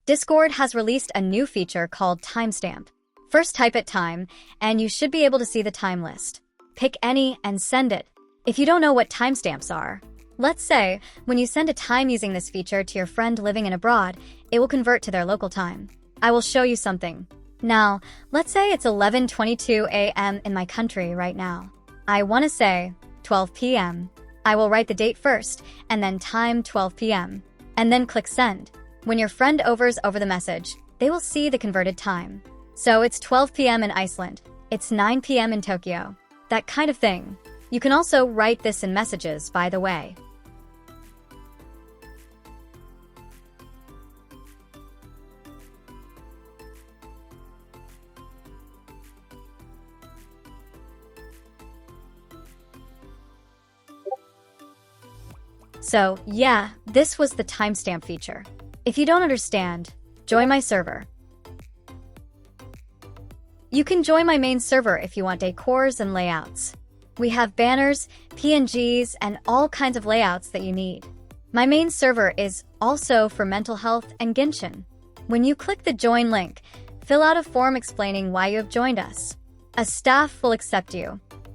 Discord has released a new feature called Timestamp. First type it time, and you should be able to see the time list. Pick any and send it. If you don't know what timestamps are, let's say, when you send a time using this feature to your friend living in abroad, it will convert to their local time. I will show you something. Now, let's say it's 11:22 a.m. in my country right now. I want to say 12 p.m. I will write the date first, and then time 12 p.m. and then click send. When your friend hovers over the message, they will see the converted time. So it's 12 p.m. in Iceland. It's 9 p.m. in Tokyo. That kind of thing. You can also write this in messages, by the way. So, yeah, this was the timestamp feature. If you don't understand, join my server. You can join my main server if you want decors and layouts. We have banners, PNGs, and all kinds of layouts that you need. My main server is also for mental health and Genshin. When you click the join link, fill out a form explaining why you have joined us. A staff will accept you.